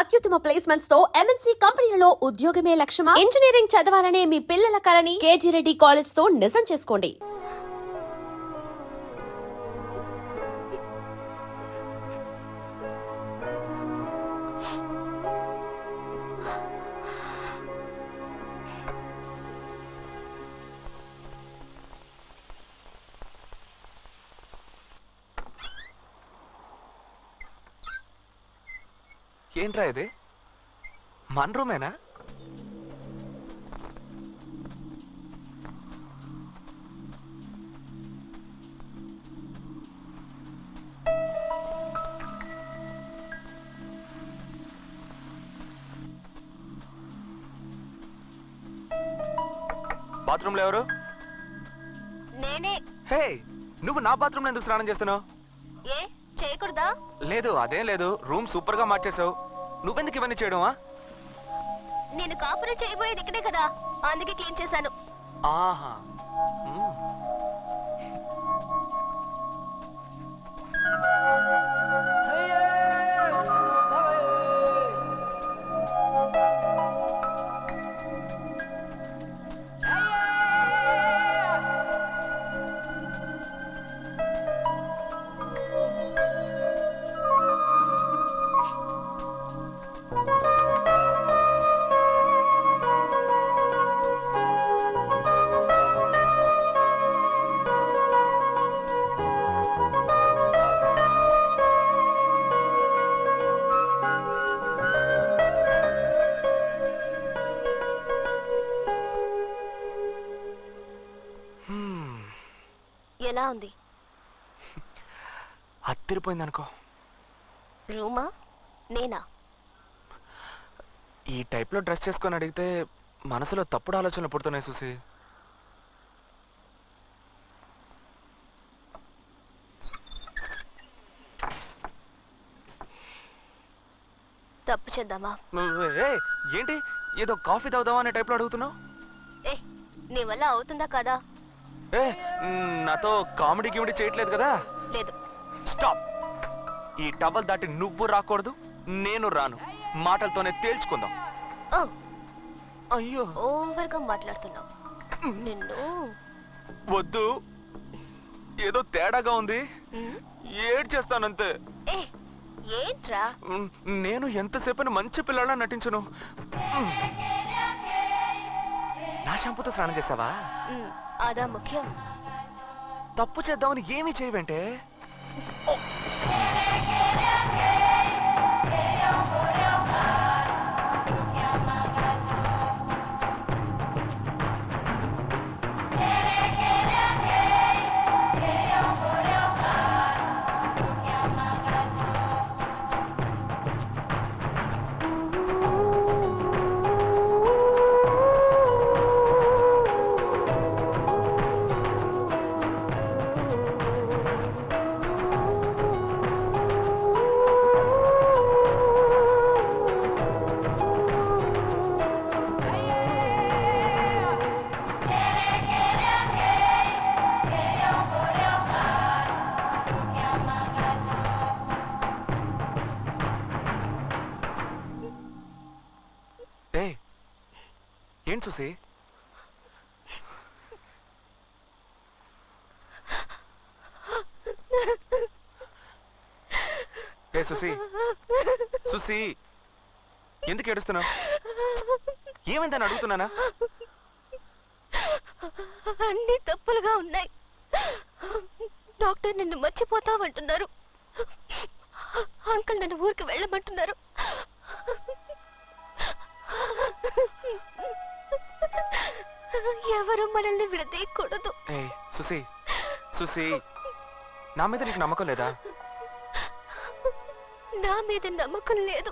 అత్యుత్తమ ప్లేస్మెంట్స్ తో ఎంఎన్సీ కంపెనీలలో ఉద్యోగమే లక్ష్యమా? ఇంజనీరింగ్ చదవాలనే మీ పిల్లల కలని కేజీ రెడ్డి కాలేజ్ తో నిజం చేసుకోండి. ఏంట్రా ఇది? మన రూమేనా? బాత్రూంలో ఎవరు? నేనే. హే, నువ్వు నా బాత్రూంలో ఎందుకు స్నానం చేస్తున్నావు? ఏ చేయకూడదా? లేదు, అదేం లేదు. రూమ్ సూపర్ గా మార్చేసావు. నువ్వెందుకు ఇవన్నీ చేయడమా? నేను కాపురం చేయబోయేది ఇక్కడే కదా, అందుకే క్లీన్ చేశాను. ఆహా. ఎలా ఉంది? అత్తిరిపోయింది అనుకో. రూమా? నేనా? ఈ టైప్ లో డ్రెస్ చేసుకొని అడిగితే మనసులో తప్పుడు ఆలోచనలు పుడుతున్నాయి చూసి. తప్పు చేద్దామా? ఏంటి ఏదో కాఫీ తాగుదామా అనే టైప్ లో అడుగుతున్నావు? ఏ నీ వల్ల అవుతుందా కదా? ఏ నాతో కామెడీ గిమిడీ చేయట్లేదు కదా? లేదు. స్టాప్. ఈ టవల్ దాటి నువ్వు రాకూడదు, నేను రాను. మాటలతోనే తేల్చుకుందాం. ఓ అయ్యో, ఓవర్ గా మాట్లాడుతున్నావు. నిన్ను వద్దు, ఏదో తేడాగా ఉంది. ఏడ్ చేస్తానంతే. ఏ ఏంట్రా? నేను ఎంతసేపు మంచి పిల్లలా నటించను. నా షాంపూతో స్నానం చేసావా? అదా ముఖ్యం. తప్పు చేద్దామని ఏమీ చేయవంటే. ఏం చూసి? ఏ సుసి, సుసి, ఎందుకు ఏడుస్తున్నావు? ఏమైందని అడుగుతున్నానా? అన్ని తప్పులుగా ఉన్నాయి. డాక్టర్ నిన్ను మర్చిపోతావంటున్నారు. అంకుల్ నన్ను ఊరికి వెళ్ళమంటున్నారు. ఎవరు మనల్ని విడదీయకూడదు. సుసి, సుసి, నా మీద నీకు నమ్మకం లేదా? నా మీద నమ్మకం లేదు.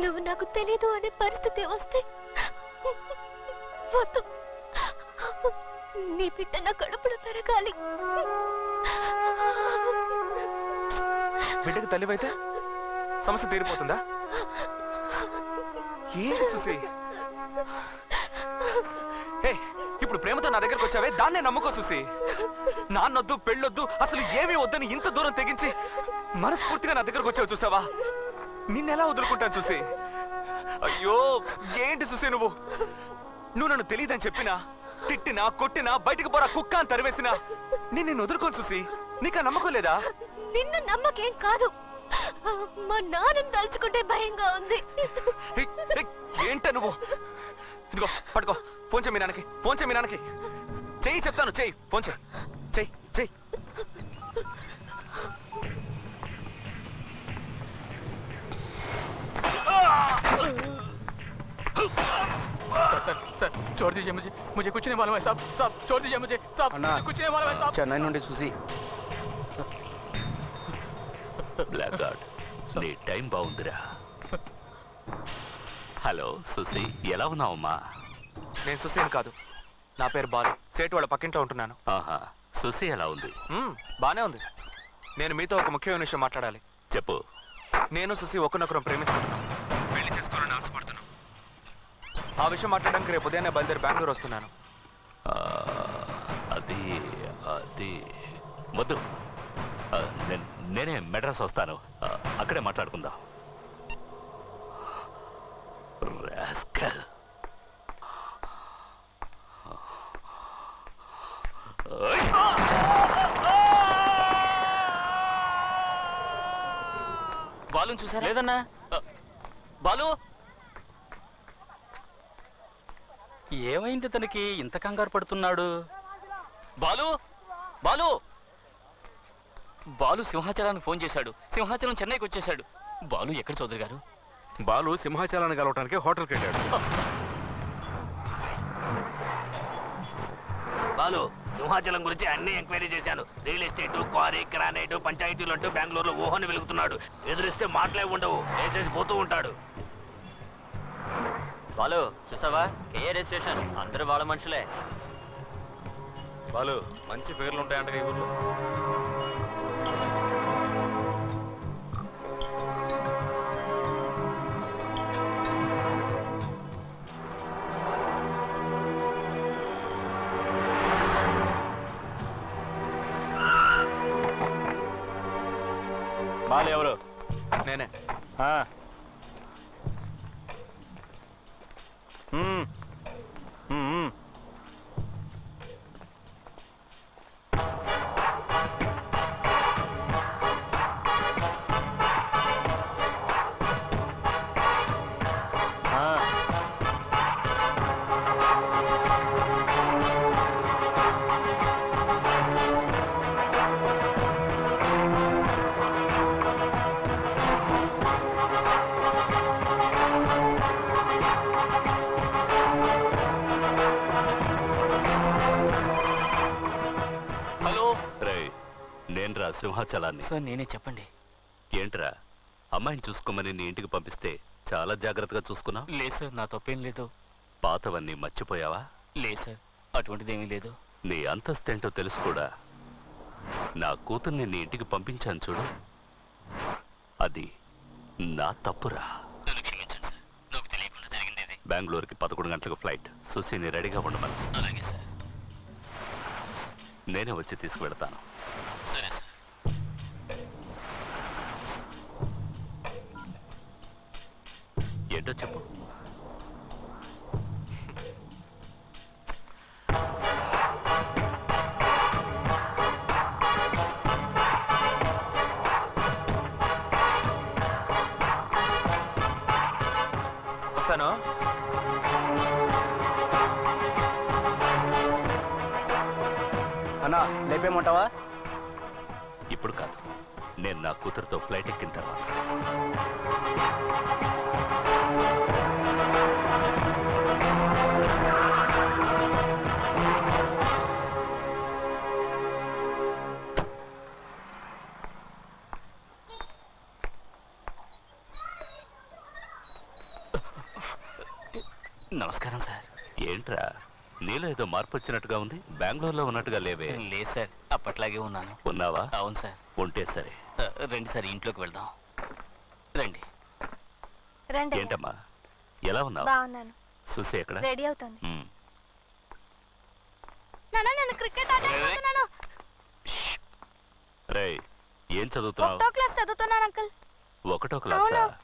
నువ్వు నాకు తెలీదు అనే పరిస్థితి వస్తే వద్దు. నీ బిడ్డ నా కడుపులో పెరగాలి. బిడ్డకు తల్లివైతే సమస్య తీరిపోతుందా? ఏంటి సుసి? ఇప్పుడు ప్రేమతో నా దగ్గరకు వచ్చావే, దాన్నే నమ్ముకో సుసి. నాన్నొద్దు, పెళ్ళొద్దు, అసలు ఏమీ వద్దని ఇంత దూరం తెగించి మనస్ఫూర్తిగా నా దగ్గరకు వచ్చావు చూసావా? నిన్నెలా వదులుకుంటాను సుసి? అయ్యో ఏంటి సుసి నువ్వు నన్ను తెలియదని చెప్పినా, తిట్టినా, కొట్టినా, బయటకు పోరా కుక్క అని తరివేసినా నేను వదులుకోను సుసి. నీకు ఆ నమ్మకం లేదా? నిన్ను నమ్మకేం కాదు, మా నాన్నని తలుచుకుంటే భయంగా ఉంది. ఏంట నువ్వు? ఇదిగో పట్టుకో, ఫోన్ చేయి మీ నాన్నకి, ఫోన్ చేయి మీ నాన్నకి. చెయ్యి చెప్తాను, చెయ్యి, ఫోన్ చేయి, చెయ్యి చెయ్యి. सर छोड़ दीजिए मुझे कुछ नहीं मालूम है साहब छोड़ दीजिए मुझे कुछ नहीं मालूम है साहब చెన్నై నుండి చూసి బ్లాక్ గార్డ్ నీ టైం బాగుందిరా. హలో సుసి, ఎలా ఉన్నావమ్మా? నేను సుసేన్ కాదు, నా పేరు బాలు. సేటు వాళ్ళ పక్కింట్లో ఉంటున్నాను. ఆహా, సుసి ఎలా ఉంది? బానే ఉంది. నేను మీతో ఒక ముఖ్యమైన విషయం మాట్లాడాలి. చెప్పు. నేను సుసి ఒకరినొకరు ప్రేమించుకుంటున్నాం, పెళ్లి చేసుకోవాలని ఆశపడుతున్నాం. ఆ విషయం మాట్లాడడానికి రేపు ఉదయాన్నే బయలుదేరి బెంగళూరు వస్తున్నాను. అది అది వద్దు, నేనే మెడ్రాస్ వస్తాను, అక్కడే మాట్లాడుకుందాం. రాస్కల్. బాలుని చూసారా? లేదన్నా. బాలు ఏమైంది? తనకి ఇంత కంగారు పడుతున్నాడు? బాలు బాలు బాలు సింహాచలానికి ఫోన్ చేశాడు. సింహాచలం చెన్నైకి వచ్చేశాడు. బాలు ఎక్కడ చౌదరి గారు? బాలు సింహాచలాన్ని కలవటానికి హోటల్కి వెళ్ళాడు. బాలు, సింహాచలం గురించి అన్ని ఎంక్వైరీ చేశాను. రియల్ ఎస్టేట్, క్వారీ, గ్రానైట్, పంచాయతీలు అంటూ బెంగళూరులో ఊహని వెలుగుతున్నాడు. ఎదురిస్తే మాటలే ఉండవు, వేసేసి పోతూ ఉంటాడు. బాలు చూసావా? కేఆర్ఏ స్టేషన్, అందరూ వాళ్ళ మనుషులే. బాలు మంచి పేర్లు ఉంటాయంట ఈ ఊర్లో. బాలు ఎవరు? నేనే. నేనురా సింహాచలాన్ని. సార్ నేనే, చెప్పండి. ఏంట్రా, అమ్మాయిని చూసుకోమని నీ ఇంటికి పంపిస్తే చాలా జాగ్రత్తగా చూసుకున్నావు? లేదు సార్, నా తప్పేం లేదు. పాతవన్నీ మర్చిపోయావా? లేదు సార్, అటువంటిదేమీ లేదు. నీ అంతస్తేంటో తెలుసు కూడా. నా కూతుర్ని నీ ఇంటికి పంపించాను చూడు, అది నా తప్పురా. నన్ను క్షమించండి సార్, నాకు తెలియకుండా జరిగింది ఇది. బెంగళూరుకి 11 గంటలకు ఫ్లైట్. సుశీని రెడీగా ఉండమని. అలాగే సార్. నేనే వచ్చి తీసుకువెడతాను. సరే సార్. ఏంటో చెప్పు. వస్తాను. అన్నా లేపేమంటావా? ఇప్పుడు కాదు, నేను నా కూతురుతో ఫ్లైట్ ఎక్కిన తర్వాత. నమస్కారం సార్. ఏంట్రా, నీలో ఏదో మార్పు వచ్చినట్టుగా ఉంది. బెంగళూరులో ఉన్నట్టుగా లేవే? లేదు సార్, అప్పట్లాగే ఉన్నాను. ఉన్నావా? అవును సార్. ఉంటే సరే. రండి సార్, ఇంట్లోకి వెళ్దాం. రండి. రండి. ఏంటమ్మా, ఎలా ఉన్నావు? బాగున్నాను. సుసి ఎక్కడ? రెడీ అవుతుంది. ఉమ్. నాన్న, నేను క్రికెట్ ఆడుతున్నాను. రేయ్, ఏం చదువుతున్నావు? 1వ క్లాస్ చదువుతున్నాను అంకుల్. 1వ క్లాసా? అవును.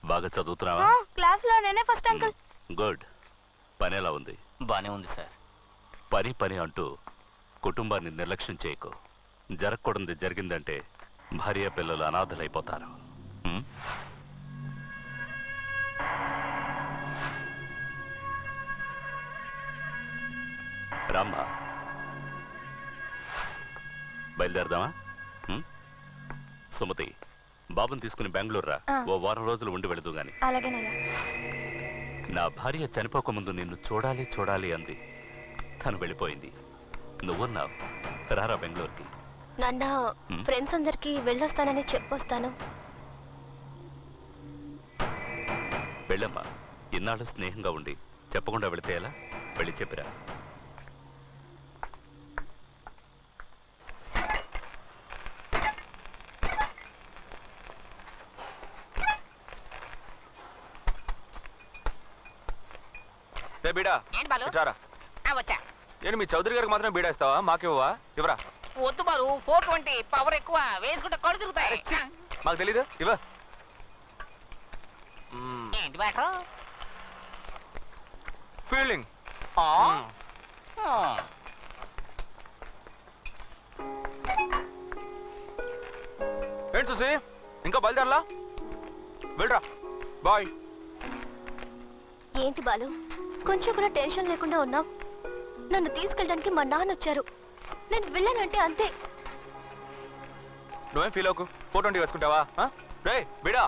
బాగా చదువుతున్నావా? క్లాస్ లో నేనే ఫస్ట్ అంకుల్. గుడ్. పని ఎలా ఉంది? బానే ఉంది సార్. పని పని అంటూ కుటుంబాన్ని నిర్లక్ష్యం చేయకు. జరగకూడదు జరిగిందంటే భార్య పిల్లలు అనాథలైపోతారు. ఉమ్? రామ్మా, బయలుదేరదామా? సుమతి, బాబుని తీసుకుని బెంగళూరు రా. ఓ వారం రోజులు ఉండి వెళదు గాని. అలాగేనయ్యా. నా భార్య చనిపోకముందు నిన్ను చూడాలి చూడాలి అంది. తను వెళ్ళిపోయింది. నువ్వున్నావు. రారా బెంగళూరుకి. నాన్న, ఫ్రెండ్స్ అందరికి వెళ్ళొస్తానని చెప్పొస్తాను. వెళ్ళమ్మా. ఇన్నాళ్ళు స్నేహంగా ఉండి చెప్పకుండా వెళితే ఎలా? వెళ్ళి చెప్పిరా. బీడా రారా. వచ్చా. నేను మీ చౌదరి గారికి మాత్రం బీడా ఇస్తావా? మాకివ్వవా? ఇవ్వరా. వద్దు బాలు, 420 పవర్ ఎక్కువ, వేసుకుంటే కళ్ళు తిరుగుతాయి. మాకు తెలీదు. ఇవ్వ. ఏంటి మ్యాటర్? ఫీల్డింగ్. ఏంటి చూసి ఇంకా బయలుదేరలా? వెళ్ళరా. బాయ్. ఏంటి బాలు, కొంచెం కూడా టెన్షన్ లేకుండా ఉన్నావు? నన్ను తీసుకెళ్ళడానికి మా నాన్న వచ్చారు. నేను వెళ్ళానంటే అంతే. నువ్వేం ఫీల్ అవ్వకు. 420 వేసుకుంటావా? రే బిడా.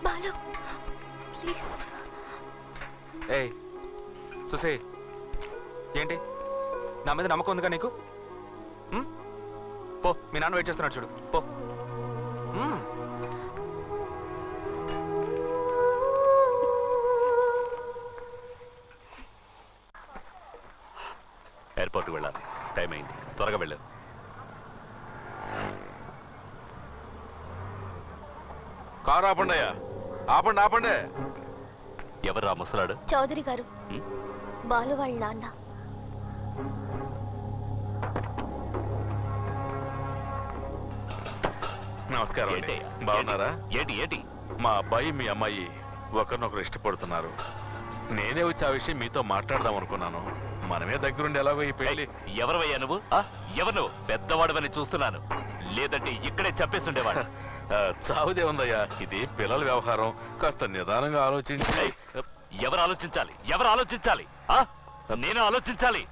బాలు ప్లీజ్. ఏయ్ సుసే, ఏంటి నా మీద నమ్మకం ఉందిగా నీకు? పో, మీ నాన్న వెయిట్ చేస్తున్నాడు చూడు. పో. ఎయిర్పోర్ట్కి వెళ్ళాలి. టైం అయింది. త్వరగా వెళ్ళారు. కారు ఆపండి అయ్యా. ఆపండి ఆపండి. ఎవరు ముసలాడు? చౌదరి గారు, బాలు వాళ్ళ నాన్న. నమస్కారం అండి. బాగున్నారా? ఏంటి ఏంటి? మా అబ్బాయి మీ అమ్మాయి ఒకరినొకరు ఇష్టపడుతున్నారు. నేనే వచ్చి ఆ విషయం మీతో మాట్లాడదాం అనుకున్నాను. మనమే దగ్గరుండి ఎలాగో ఈ పెళ్లి. ఎవరవయ్యా నువ్వు? ఎవరు నువ్వు? పెద్దవాడవని చూస్తున్నాను. లేదంటే ఇక్కడే చెప్పేస్తుండేవాడు. చావుదే ఉందయ్యా. ఇది పిల్లల వ్యవహారం. కాస్త నిదానంగా ఆలోచించి. ఎవరు ఆలోచించాలి? ఎవరు ఆలోచించాలి? నేను ఆలోచించాలి.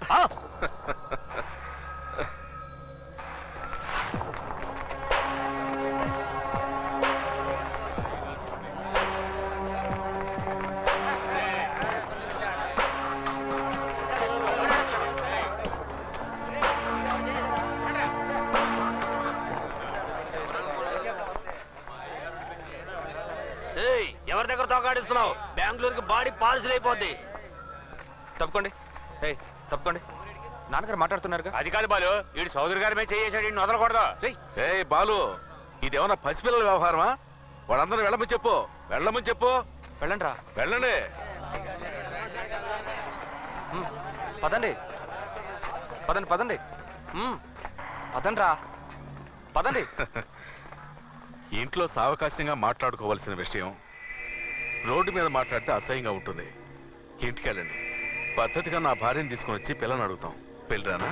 ఎవరి దగ్గర తోకాడిస్తున్నావు? బెంగళూరుకి బాడీ పార్సిల్ అయిపోద్ది. తప్పుకోండి. ఏయ్ తప్పుకోండి. నాన్నగారు మాట్లాడుతున్నారుగా. అది కాదు బాలు, వీడు సోదరి గారి మీద చేసాడు. వీడిని వదలకూడదు. ఏ బాలు, ఇదేమన్నా పసిపిల్లల వ్యవహారమా? వాళ్ళందరూ వెళ్ళమని చెప్పు. వెళ్ళమని చెప్పు. వెళ్ళండి రా. వెళ్ళండి. పదండి పదండి పదండి. పదండి రా. పదండి. ఇంట్లో సావకాశంగా మాట్లాడుకోవాల్సిన విషయం రోడ్డు మీద మాట్లాడితే అసహ్యంగా ఉంటుంది. ఇంటికి వెళ్ళండి. పద్ధతిగా నా భార్యను తీసుకుని వచ్చి పిల్లని అడుగుతాం. పెళ్ళరానా?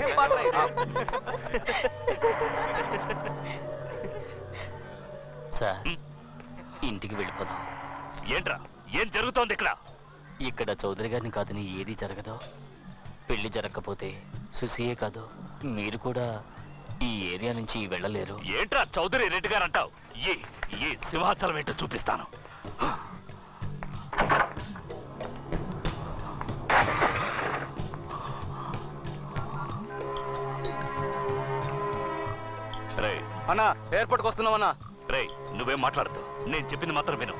ఏం పాట ఇది? సార్, ఇంటికి వెళ్ళిపోదాం. ఏంట్రా? ఏం జరుగుతోంది ఇక్కడ? ఇక్కడ చౌదరి గారిని కాదని ఏది జరగదు. పెళ్లి జరగకపోతే సుసియే కాదు, మీరు కూడా ఈ ఏరియా నుంచి వెళ్ళలేరు. ఏంట్రా చౌదరి రెడ్డి గారు అంటావు? ఈ సింహాచలం ఏంటో చూపిస్తాను. రే అన్నా, ఎయిర్పోర్ట్కి వస్తున్నామన్నా. రే, నువ్వేం మాట్లాడుతూ? నేను చెప్పింది మాత్రం విను.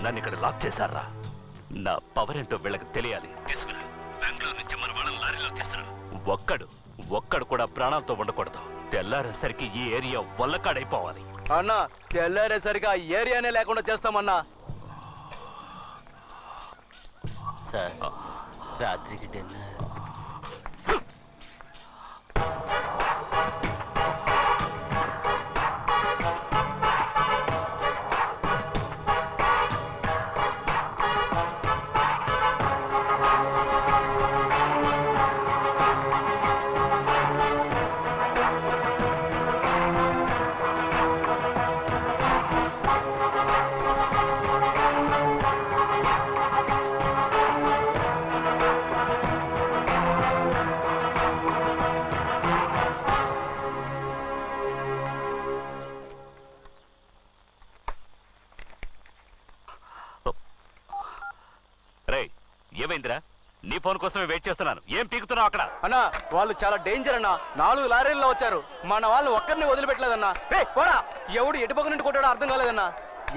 నన్ను ఇక్కడ లాక్ చేశారా? నా పవర్ ఏంటో వీళ్ళకి తెలియాలి. తీసుకురా. బెంగళూరు నుంచి మన వాళ్ళని లారీలో తీసుకురా. ఒక్కడు కూడా ప్రాణాలతో ఉండకూడదు. తెల్లారేసరికి ఈ ఏరియా వల్లకాడైపోవాలి. అన్నా తెల్లారేసరిగా ఏరియానే లేకుండా చేస్తామన్నా. సార్ రాత్రికి డిన్నర్. ఏమైందిరా? నీ ఫోన్ కోసమే వెయిట్ చేస్తున్నాను. ఏం పీకుతున్నావు అక్కడ? అన్నా వాళ్ళు చాలా డేంజర్ అన్నా. 4 లారీల్లో వచ్చారు. మన వాళ్ళు ఒక్కరిని వదిలిపెట్టలేదన్నా. పోరా, ఎవడు ఎటు పక్క నుండి కొట్టాడో అర్థం కాలేదన్నా.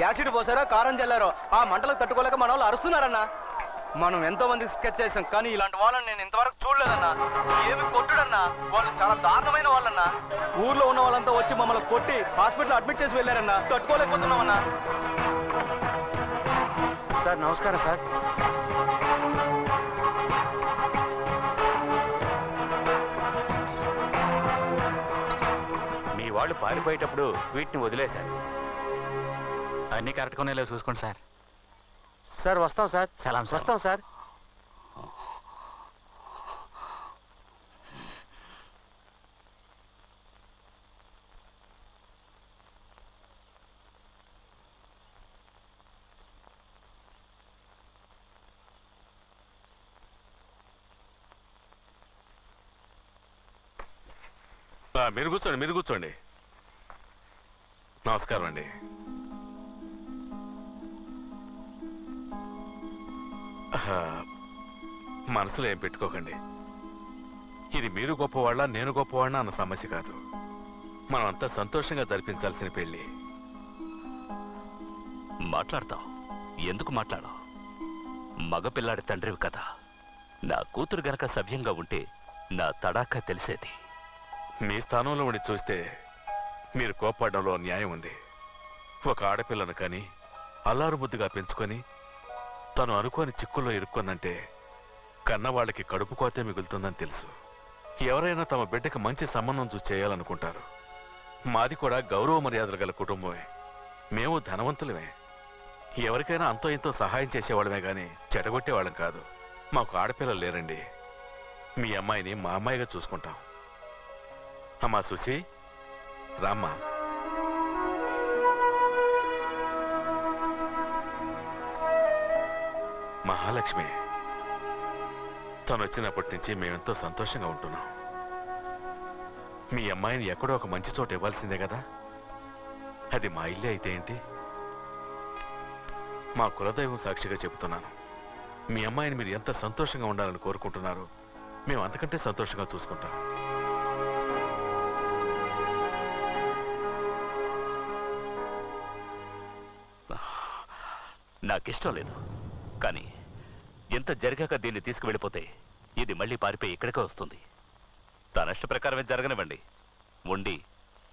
యాసిడ్ పోసారో కారం చల్లారో ఆ మంటలకు తట్టుకోలేక మన వాళ్ళు అరుస్తున్నారన్నా. మనం ఎంతో మందికి స్కెచ్ చేసాం, కానీ ఇలాంటి వాళ్ళని నేను ఇంతవరకు చూడలేదన్నా. ఏమి కొట్టుడన్నా, వాళ్ళు చాలా దారుణమైన వాళ్ళన్నా. ఊర్లో ఉన్న వాళ్ళంతా వచ్చి మమ్మల్ని కొట్టి హాస్పిటల్ అడ్మిట్ చేసి వెళ్ళారన్నా. తట్టుకోలేకపోతున్నామన్నా. సార్ నమస్కారం సార్. మీ వాళ్ళు పారిపోయేటప్పుడు వీటిని వదిలేశారు. అన్నీ కరెక్ట్గా ఉన్నాయో చూసుకోండి సార్. సార్ వస్తాం సార్. సలాం సార్. వస్తాం సార్. మీరు కూర్చోండి, మీరు కూర్చోండి. నమస్కారం అండి. మనసులో ఏం పెట్టుకోకండి. ఇది మీరు గొప్పవాళ్ళ నేను గొప్పవాళ్ళ అన్న సమస్య కాదు. మనం అంతా సంతోషంగా జరిపించాల్సిన పెళ్లి. మాట్లాడతావు? ఎందుకు మాట్లాడవు? మగపిల్లాడి తండ్రివి కదా. నా కూతురు గనక సభ్యంగా ఉంటే నా తడాకా తెలిసేది. మీ స్థానంలో ఉండి చూస్తే మీరు కోప్పడడంలో న్యాయం ఉంది. ఒక ఆడపిల్లను కానీ అల్లారు ముద్దుగా పెంచుకొని తను అనుకోని చిక్కుల్లో ఇరుక్కుందంటే కన్నవాళ్ళకి కడుపు కోతే మిగులుతుందని తెలుసు. ఎవరైనా తమ బిడ్డకి మంచి సంబంధం చూసి చేయాలనుకుంటారు. మాది కూడా గౌరవ మర్యాదలు గల కుటుంబమే. మేము ధనవంతులమే. ఎవరికైనా అంతో ఇంతో సహాయం చేసేవాళ్ళమే కానీ చెడగొట్టేవాళ్ళం కాదు. మాకు ఆడపిల్లలు లేరండి. మీ అమ్మాయిని మా అమ్మాయిగా చూసుకుంటాం. అమ్మా సుసి, రామ్మా. మహాలక్ష్మి తను వచ్చినప్పటి నుంచి మేమెంతో సంతోషంగా ఉంటున్నాం. మీ అమ్మాయిని ఎక్కడో ఒక మంచి చోట ఇవ్వాల్సిందే కదా. అది మా ఇల్లే అయితే ఏంటి? మా కులదైవం సాక్షిగా చెబుతున్నాను. మీ అమ్మాయిని మీరు ఎంత సంతోషంగా ఉండాలని కోరుకుంటున్నారో మేము అంతకంటే సంతోషంగా చూసుకుంటాం. నాకిష్టం లేదు, కానీ ఎంత జరిగాక దీన్ని తీసుకువెళ్ళిపోతే ఇది మళ్ళీ పారిపోయి ఇక్కడికే వస్తుంది. తన ఇష్ట ప్రకారమే జరగనివ్వండి. ఉండి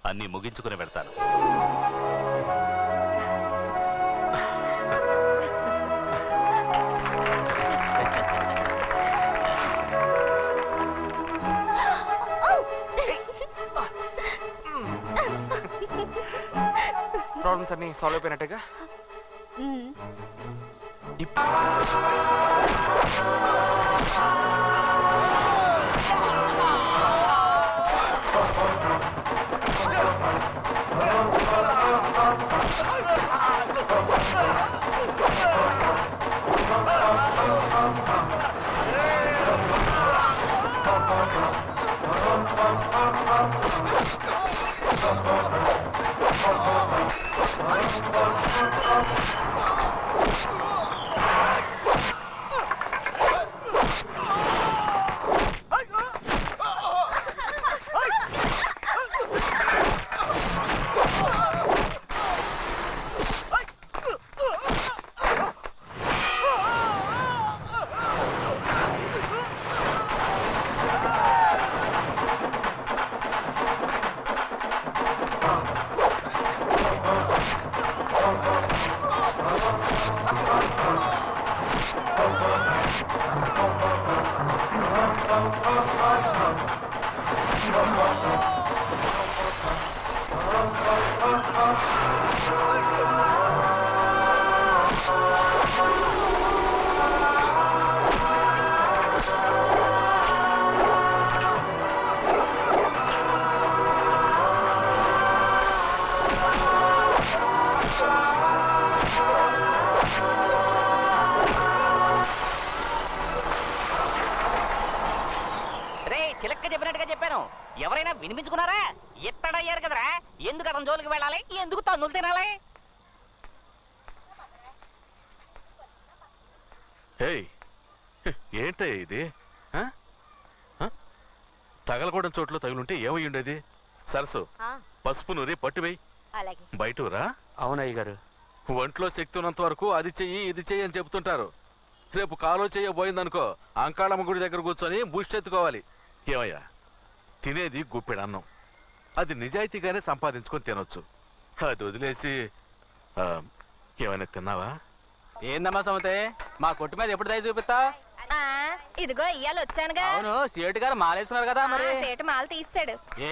అన్నీ ముగించుకుని వెళ్తాను. ప్రాబ్లమ్స్ అన్ని సాల్వ్ అయిపోయినట్టుగా. వినిపించుకున్నారా? ఇత్తడయ్యారు కదరా, ఎందుకు అతని జోలికి వెళ్ళాలి, ఎందుకు తన్నులు తినాలి? ఏయ్ ఏంటయ్యా ఇది ఆ? ఆ? తగలకూడని చోట్ల తగులుంటే ఏమై ఉండేది? సరసు పసుపు నూరి పట్టువేయి. అలాగే. బయటరా. అవునయ్య గారు. ఒంట్లో శక్తి ఉన్నంత వరకు అది చెయ్యి ఇది చెయ్యి అని చెప్తుంటారు. రేపు కాలో చెయ్య పోయిందనుకో అంకాళమ్మ గుడి దగ్గర కూర్చొని బూస్టెత్తుకోవాలి. ఏమయ్యా తినేది గుప్పెడు అన్నం, అది నిజాయితీగానే సంపాదించుకొని తినొచ్చు. అది వదిలేసి ఏమైనా తిన్నావా? ఏందమ్మా సమతే, మా కొట్టు మీద ఎప్పుడు దయ చూపిస్తా? ఇదిగో ఇయ్యాలి వచ్చానుగా. అవును, సేటు గారు మాలేస్తున్నారు కదా మరి. సేటు మాల తీస్తాడు. ఏ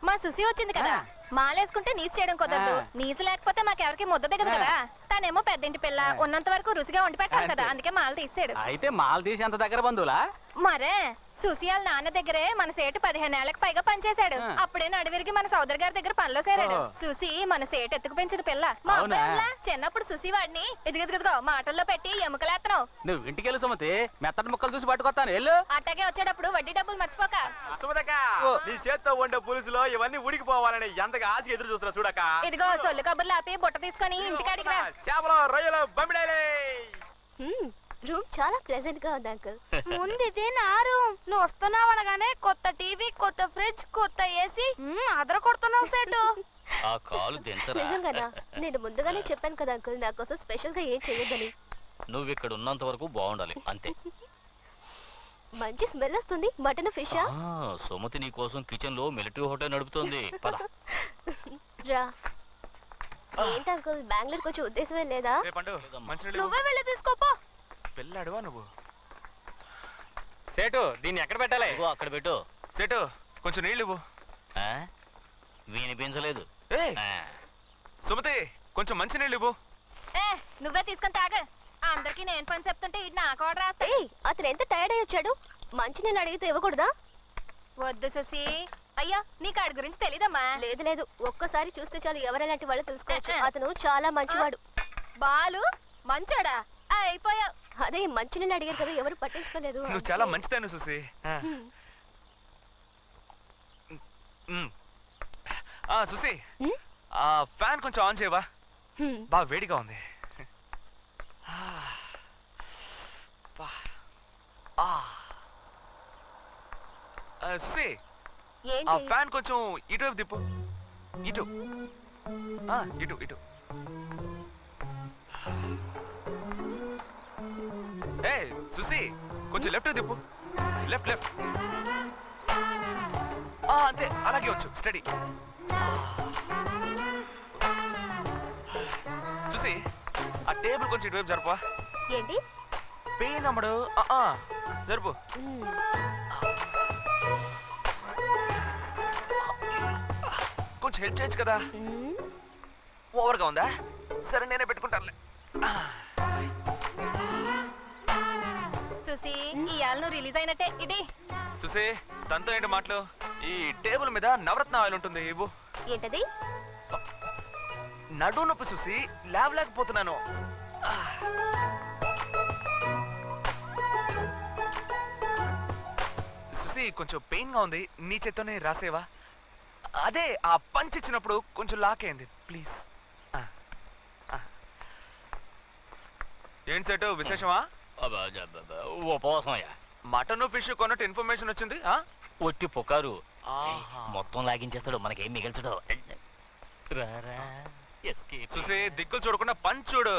మా సుసి వచ్చింది కదా, మాలేసుకుంటే నీసు చేయడం కుదరదు. నీసు లేకపోతే మాకెవరికి ముద్ద దిగదు కదా. తనేమో పెద్దింటి పిల్ల, ఉన్నంత వరకు రుచిగా వండి పెట్టాలి కదా, అందుకే మాల తీసాడు. అయితే మాల తీసి అంత దగ్గర బంధువులా? మరే సుసి వాళ్ళ నాన్న దగ్గరే మన సేటు 15 ఏళ్లకు పైగా పనిచేశాడు. అప్పుడే నడివిరికి మన సోదరు గారి దగ్గర పనిలో చేరాడు. సుసి మన సేటు ఎత్తుకు పెంచిన పిల్ల. మా అబ్బాయిలా చిన్నప్పుడు సుసి వాడిని ఇదిగో మాటల్లో పెట్టి ఎముకలేత్తను. నువ్వు ఇంటికి వెళ్ళి సుమతి, మెత్తటి ముక్కలు చూసి పట్టుకొస్తాను వెళ్ళు. అట్టాగే వచ్చేటప్పుడు వడ్డీ డబ్బులు మర్చిపోక. సుమతక్క, నీ చేత్తో వండే పులుసులో ఇవన్నీ ఉడికిపోవాలని ఎంతగా ఆశ ఎదురు చూస్తున్నా చూడక. ఇదిగో సొల్లు కబుర్లు ఆపి బుట్ట తీసుకొని ఇంటికాడికి రా. చేపలు రొయ్యలు బమిడేలే. రూమ్ చాలా ప్రెజెంట్ గా ఉంది అంకుల్. ముందు ఇది నా రూమ్. నువ్వు వస్తున్నావు అనగానే కొత్త టీవీ, కొత్త ఫ్రిడ్జ్, కొత్త ఏసీ అదర కొడుతున్నావు సేటు. ఆ కాలు దించరా. నిజంగానా? నేను ముందుగానే చెప్పాను కదా అంకుల్, నా కోసం స్పెషల్ గా ఏం చేయొద్దని. నువ్వు ఇక్కడ ఉన్నంత వరకు బాగుండాలి అంతే. మంచి స్మెల్ వస్తుంది. మటన్ ఫిషా? సుమతి నీ కోసం కిచెన్ లో మిలిటరీ హోటల్ నడుపుతోంది. పద. రా. ఏంటి అంకుల్, బెంగళూరుకి వచ్చే ఉద్దేశమే లేదా? నువ్వే వెళ్ళి తీసుకోపో. పెళ్ళాడువా నువ్వు? సేటు దీన్ని ఎక్కడ పెట్టాలి? అక్కడ పెట్టు. సేటు కొంచెం నీళ్ళు ఇవ్వు. వినిపించలేదు. సుమతి కొంచెం మంచి నీళ్ళు ఇవ్వు. నువ్వే తీసుకొని తాగ. అందరికి నేను పని చెప్తుంటే ఇటు నాకు ఆర్డర్ రాస్తా. అతను ఎంత టైర్డ్ అయ్యి వచ్చాడు, మంచి నీళ్ళు అడిగితే ఇవ్వకూడదా? వద్దు సుసి. అయ్యా నీకు ఆడి గురించి తెలీదమ్మా. లేదు లేదు, ఒక్కసారి చూస్తే చాలు ఎవరెలాంటి వాళ్ళు తెలుసుకోవచ్చు. అతను చాలా మంచివాడు. బాలు మంచోడా? అయిపోయావు. అదే మంచి నీళ్ళు అడిగారు కదా, ఎవరు పట్టించుకోలేదు. నువ్వు చాలా మంచిదాను సుసి. సుసి, ఆ ఫ్యాన్ కొంచెం ఆన్ చేయవా? బాగా వేడిగా ఉంది. సుసి, ఆ ఫ్యాన్ కొంచెం ఇటువైపు తిప్పు. ఇటు ఇటు ఇటు. ఏ సుసి, కొంచెం లెఫ్ట్ తిప్పు. Left left. అంతే, అలాగే వచ్చు. స్టడీ. సుసి, ఆ టేబుల్ కొంచెం ఇటువైపు జరుపా. ఏంటి? పెయిన్ అమ్మడు. జరుపు. కొంచెం హెల్ప్ చేయొచ్చు కదా. ఓవర్గా ఉందా? సరే నేనే పెట్టుకుంటానులే. సుసి, ఇవాళ నువ్వు రిలీజ్ అయినట్టే. ఇది సుసి, తనతో ఏంటి మాటలు? ఈ టేబుల్ మీద నవరత్న ఆయిల్ ఉంటుంది, ఇవ్వు. ఏంటది? నడు నొప్పి సుసి, లేవలేకపోతున్నాను. సుసి, కొంచెం పెయిన్ గా ఉంది, నీ చేత్తోనే రాసేవా? అదే ఆ పంచ్ ఇచ్చినప్పుడు కొంచెం లాకేయండి ప్లీజ్. ఏం సెట్ విశేషమా? ఉపవాసమయ్యా. మటన్ ఫిష్ కొన్నట్టు ఇన్ఫర్మేషన్ వచ్చింది. ఒట్టి పుకారు. మొత్తం లాగించేస్తాడు, మనకేం మిగల్చడు. చూసి దిక్కులు చూడకుండా పంచ్ చూడు.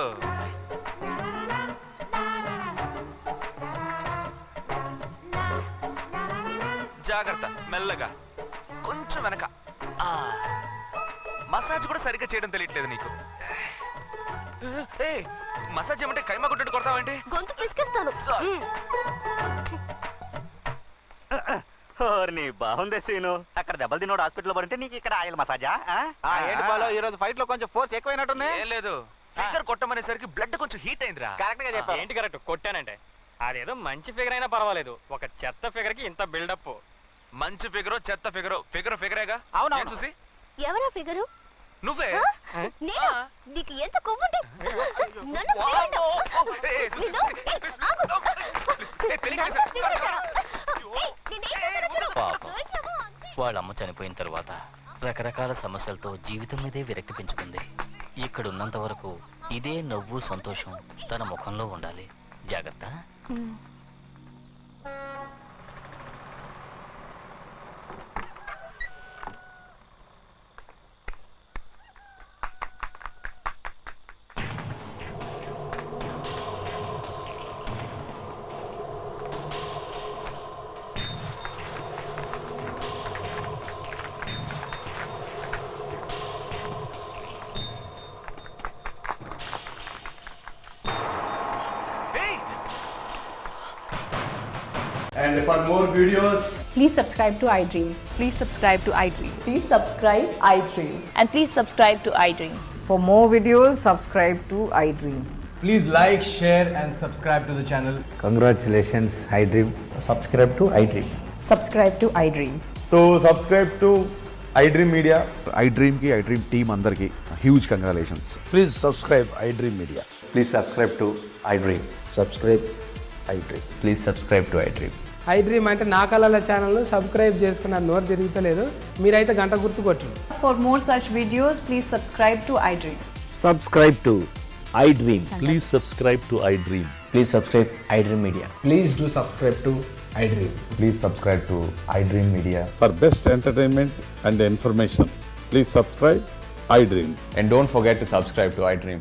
జాగ్రత్త, మెల్లగా కొంచెం వెనక. మసాజ్ కూడా సరిగ్గా చేయడం తెలియట్లేదు నీకు. మసాజ్ ఏమంటే కైమా కొట్టు కొడతావేంటి? గొంతు పిసికేస్తాను. బాగుంది సీను. అక్కడ దెబ్బలు తిన్నోడు హాస్పిటల్ పడితే నీకు ఇక్కడ ఆయిల్ మసాజా? ఏంటి బాలో ఈ రోజు ఫైట్ లో కొంచెం ఫోర్స్ ఎక్కువైనట్టుంది. ఏం లేదు, ఫిగర్ కొట్టమనేసరికి బ్లడ్ కొంచెం హీట్ అయిందిరా. కరెక్ట్ గా చెప్పావు. ఏంటి కరెక్ట్? కొట్టానంటే అదేదో మంచి ఫిగర్ అయినా పర్వాలేదు, ఒక చెత్త ఫిగర్ కి ఇంత బిల్డప్. మంచి ఫిగరో చెత్త ఫిగరో, ఫిగరేగా. అవునా చూసి ఎవరా ఫిగరు? నువ్వే. నేను? నీకు ఎంత కొవ్వుంటే నన్ను ఫిగర్ పాపం వాళ్ళ అమ్మ చనిపోయిన తర్వాత రకరకాల సమస్యలతో జీవితం మీదే విరక్తి పెంచుకుంది. ఇక్కడ ఉన్నంత వరకు ఇదే నవ్వు సంతోషం తన ముఖంలో ఉండాలి. జాగ్రత్త. And for more videos, please subscribe to iDream. Please subscribe to iDream. Please subscribe iDream. And please subscribe to iDream. For more videos, subscribe to iDream. please like, share and subscribe to the channel. Congratulations, iDream. Subscribe to iDream. Subscribe to iDream. So subscribe to iDream Media. iDream ki iDream team andarki huge congratulations. Please subscribe iDream Media. Please subscribe to iDream. Subscribe iDream. Please subscribe to iDream. iDream అంటే నా కళల channel subscribe చేసుకున్న నోరు తిరుగుతలేదు. మీరైతే గంట గుర్తు కొట్టండి. For more such videos, please subscribe to iDream. Subscribe to iDream. Please subscribe to iDream. Please subscribe iDream Media. Please do subscribe to iDream. Please subscribe to iDream Media. For best entertainment and information, please subscribe iDream. And don't forget to subscribe to iDream.